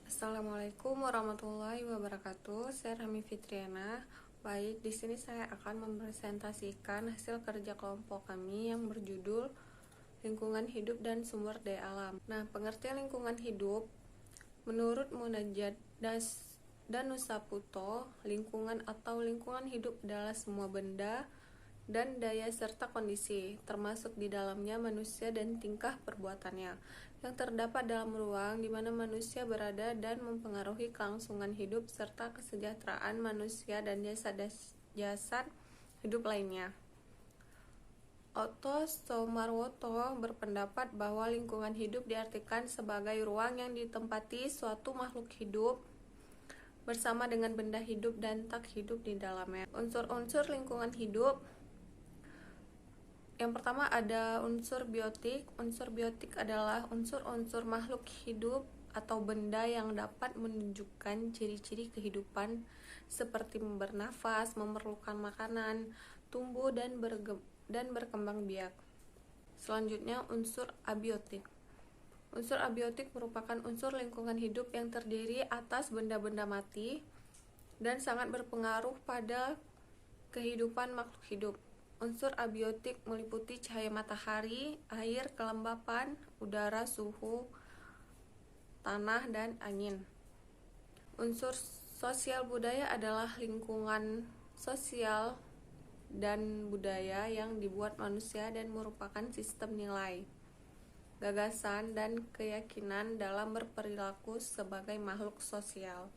Assalamualaikum warahmatullahi wabarakatuh. Saya Rami Fitriana. Baik, di sini saya akan mempresentasikan hasil kerja kelompok kami yang berjudul Lingkungan Hidup dan Sumber Daya Alam. Nah, pengertian lingkungan hidup menurut Munajat Danusa Puto, lingkungan atau lingkungan hidup adalah semua benda dan daya serta kondisi, termasuk di dalamnya manusia dan tingkah perbuatannya, yang terdapat dalam ruang di mana manusia berada dan mempengaruhi kelangsungan hidup serta kesejahteraan manusia dan jasad hidup lainnya. Otto Soemarwoto berpendapat bahwa lingkungan hidup diartikan sebagai ruang yang ditempati suatu makhluk hidup bersama dengan benda hidup dan tak hidup di dalamnya. Unsur-unsur lingkungan hidup. Yang pertama ada unsur biotik. Unsur biotik adalah unsur-unsur makhluk hidup atau benda yang dapat menunjukkan ciri-ciri kehidupan seperti bernafas, memerlukan makanan, tumbuh dan berkembang biak. Selanjutnya unsur abiotik. Unsur abiotik merupakan unsur lingkungan hidup yang terdiri atas benda-benda mati dan sangat berpengaruh pada kehidupan makhluk hidup. Unsur abiotik meliputi cahaya matahari, air, kelembapan, udara, suhu, tanah, dan angin. Unsur sosial budaya adalah lingkungan sosial dan budaya yang dibuat manusia dan merupakan sistem nilai, gagasan, dan keyakinan dalam berperilaku sebagai makhluk sosial.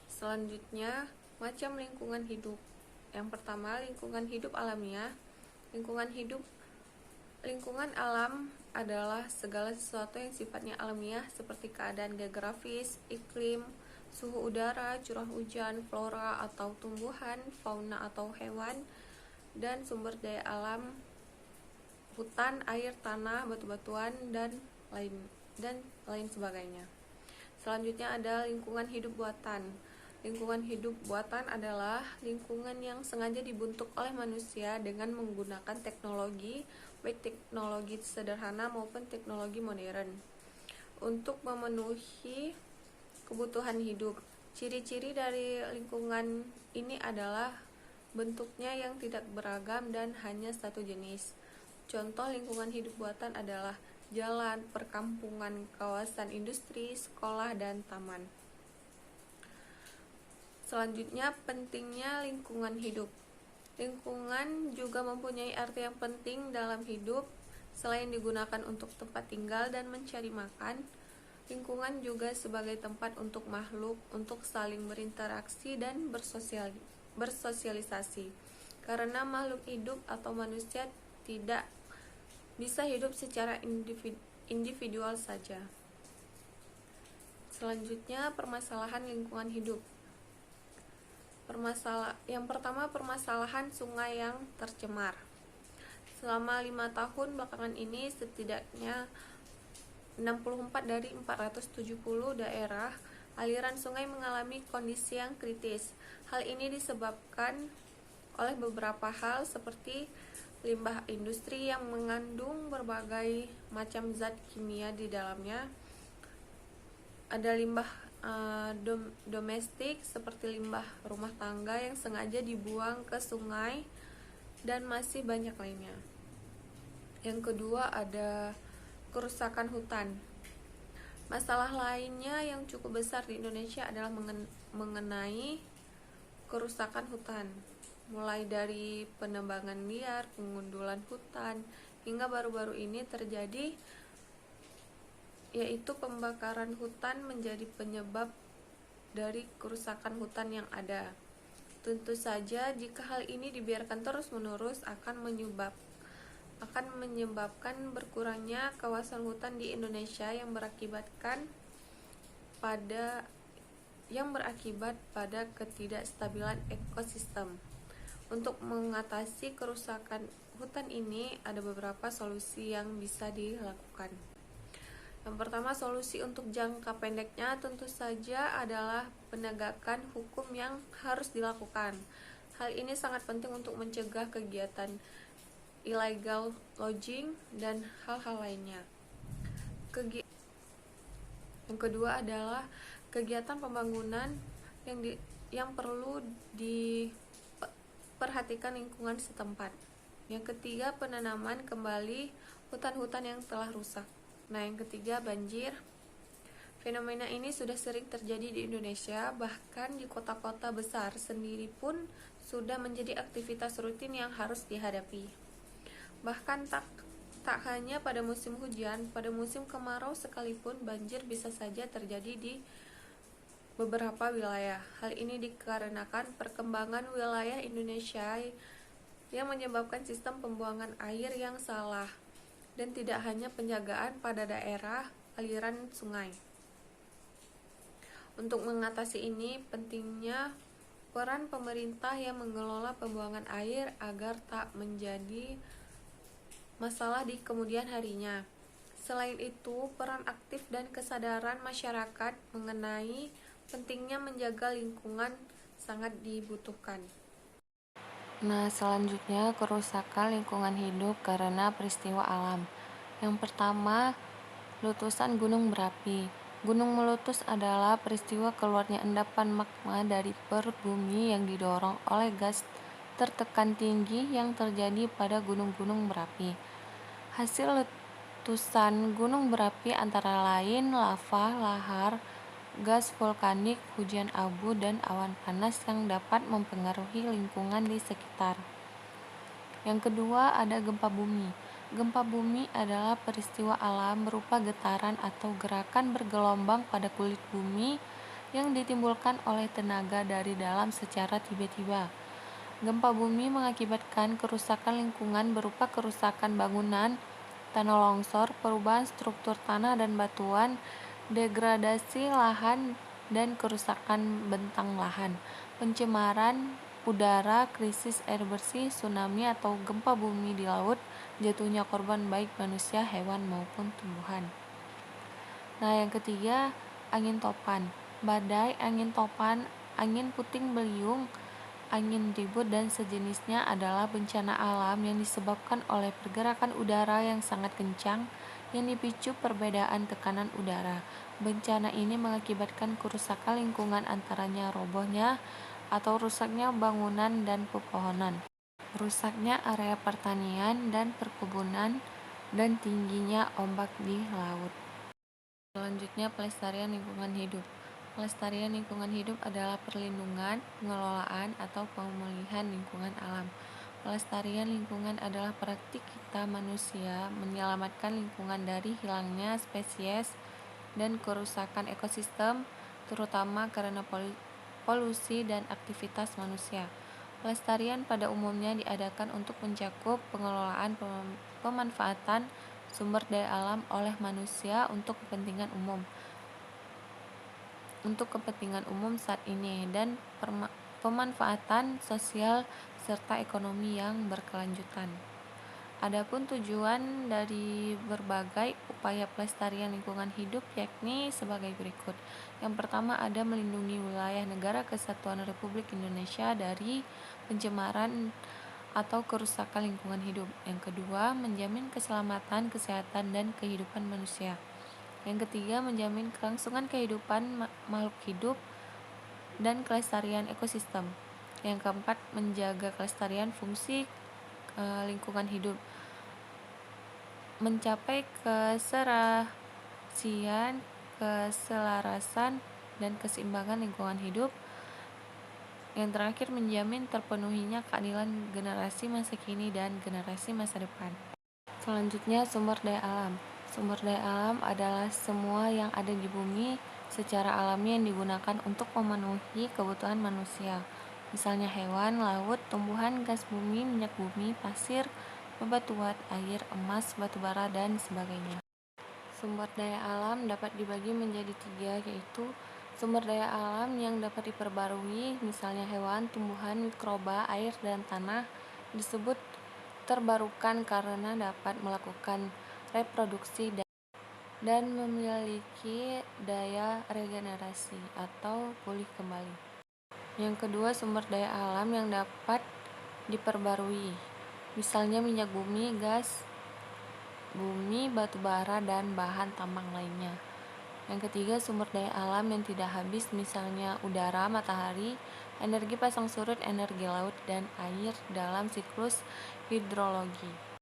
Selanjutnya, macam lingkungan hidup. Yang pertama, lingkungan hidup alamiah. Lingkungan alam adalah segala sesuatu yang sifatnya alamiah seperti keadaan geografis, iklim, suhu udara, curah hujan, flora atau tumbuhan, fauna atau hewan, dan sumber daya alam, hutan, air, tanah, batu-batuan, dan lain sebagainya. Selanjutnya ada lingkungan hidup buatan. Lingkungan hidup buatan adalah lingkungan yang sengaja dibentuk oleh manusia dengan menggunakan teknologi, baik teknologi sederhana maupun teknologi modern, untuk memenuhi kebutuhan hidup. Ciri-ciri dari lingkungan ini adalah bentuknya yang tidak beragam dan hanya satu jenis. Contoh lingkungan hidup buatan adalah jalan, perkampungan, kawasan industri, sekolah, dan taman. Selanjutnya, pentingnya lingkungan hidup. Lingkungan juga mempunyai arti yang penting dalam hidup. Selain digunakan untuk tempat tinggal dan mencari makan, lingkungan juga sebagai tempat untuk makhluk untuk saling berinteraksi dan bersosialisasi. Karena makhluk hidup atau manusia tidak bisa hidup secara individual saja. Selanjutnya, permasalahan lingkungan hidup. Yang pertama, permasalahan sungai yang tercemar. Selama 5 tahun belakangan ini, setidaknya 64 dari 470 daerah aliran sungai mengalami kondisi yang kritis. Hal ini disebabkan oleh beberapa hal seperti limbah industri yang mengandung berbagai macam zat kimia di dalamnya. Ada limbah domestik seperti limbah rumah tangga yang sengaja dibuang ke sungai, dan masih banyak lainnya. Yang kedua ada kerusakan hutan. Masalah lainnya yang cukup besar di Indonesia adalah mengenai kerusakan hutan, mulai dari penebangan liar, pengundulan hutan, hingga baru-baru ini terjadi yaitu pembakaran hutan menjadi penyebab dari kerusakan hutan yang ada. Tentu saja jika hal ini dibiarkan terus-menerus akan menyebabkan berkurangnya kawasan hutan di Indonesia yang berakibat pada ketidakstabilan ekosistem. Untuk mengatasi kerusakan hutan ini ada beberapa solusi yang bisa dilakukan. Yang pertama, solusi untuk jangka pendeknya tentu saja adalah penegakan hukum yang harus dilakukan. Hal ini sangat penting untuk mencegah kegiatan illegal logging dan hal-hal lainnya. Yang kedua adalah kegiatan pembangunan yang perlu diperhatikan lingkungan setempat. Yang ketiga, penanaman kembali hutan-hutan yang telah rusak. Nah, yang ketiga, banjir. Fenomena ini sudah sering terjadi di Indonesia, bahkan di kota-kota besar sendiri pun sudah menjadi aktivitas rutin yang harus dihadapi. Bahkan tak hanya pada musim hujan, pada musim kemarau sekalipun banjir bisa saja terjadi di beberapa wilayah. Hal ini dikarenakan perkembangan wilayah Indonesia yang menyebabkan sistem pembuangan air yang salah dan tidak hanya penjagaan pada daerah aliran sungai. Untuk mengatasi ini, pentingnya peran pemerintah yang mengelola pembuangan air agar tak menjadi masalah di kemudian harinya. Selain itu, peran aktif dan kesadaran masyarakat mengenai pentingnya menjaga lingkungan sangat dibutuhkan. Nah, selanjutnya kerusakan lingkungan hidup karena peristiwa alam. Yang pertama, letusan gunung berapi. Gunung meletus adalah peristiwa keluarnya endapan magma dari perut bumi yang didorong oleh gas tertekan tinggi yang terjadi pada gunung-gunung berapi. Hasil letusan gunung berapi antara lain lava, lahar, gas vulkanik, hujan abu, dan awan panas yang dapat mempengaruhi lingkungan di sekitar. Yang kedua ada gempa bumi. Gempa bumi adalah peristiwa alam berupa getaran atau gerakan bergelombang pada kulit bumi yang ditimbulkan oleh tenaga dari dalam secara tiba-tiba. Gempa bumi mengakibatkan kerusakan lingkungan berupa kerusakan bangunan, tanah longsor, perubahan struktur tanah dan batuan, degradasi lahan dan kerusakan bentang lahan, pencemaran udara, krisis air bersih, tsunami atau gempa bumi di laut, jatuhnya korban baik manusia, hewan maupun tumbuhan. Nah, yang ketiga, angin topan. Badai, angin topan, angin puting beliung, angin ribut dan sejenisnya adalah bencana alam yang disebabkan oleh pergerakan udara yang sangat kencang yang dipicu perbedaan tekanan udara. Bencana ini mengakibatkan kerusakan lingkungan antaranya robohnya atau rusaknya bangunan dan pepohonan, rusaknya area pertanian dan perkebunan, dan tingginya ombak di laut. Selanjutnya, pelestarian lingkungan hidup. Pelestarian lingkungan hidup adalah perlindungan, pengelolaan, atau pemulihan lingkungan alam. Pelestarian lingkungan adalah praktik kita manusia menyelamatkan lingkungan dari hilangnya spesies dan kerusakan ekosistem, terutama karena polusi dan aktivitas manusia. Pelestarian pada umumnya diadakan untuk mencakup pengelolaan pemanfaatan sumber daya alam oleh manusia untuk kepentingan umum saat ini dan pemanfaatan sosial serta ekonomi yang berkelanjutan. Adapun tujuan dari berbagai upaya pelestarian lingkungan hidup yakni sebagai berikut. Yang pertama ada melindungi wilayah negara kesatuan Republik Indonesia dari pencemaran atau kerusakan lingkungan hidup. Yang kedua, menjamin keselamatan, kesehatan, dan kehidupan manusia. Yang ketiga, menjamin kelangsungan kehidupan makhluk hidup dan kelestarian ekosistem. Yang keempat, menjaga kelestarian fungsi lingkungan hidup, mencapai keselarasan, dan keseimbangan lingkungan hidup. Yang terakhir, menjamin terpenuhinya keadilan generasi masa kini dan generasi masa depan. Selanjutnya, sumber daya alam. Sumber daya alam adalah semua yang ada di bumi secara alami yang digunakan untuk memenuhi kebutuhan manusia. Misalnya hewan, laut, tumbuhan, gas bumi, minyak bumi, pasir, bebatuan, air, emas, batu bara, dan sebagainya. Sumber daya alam dapat dibagi menjadi 3, yaitu sumber daya alam yang dapat diperbarui, misalnya hewan, tumbuhan, mikroba, air, dan tanah, disebut terbarukan karena dapat melakukan reproduksi dan memiliki daya regenerasi atau pulih kembali. Yang kedua, sumber daya alam yang dapat diperbarui, misalnya minyak bumi, gas bumi, batu bara, dan bahan tambang lainnya. Yang ketiga, sumber daya alam yang tidak habis, misalnya udara, matahari, energi pasang surut, energi laut, dan air dalam siklus hidrologi.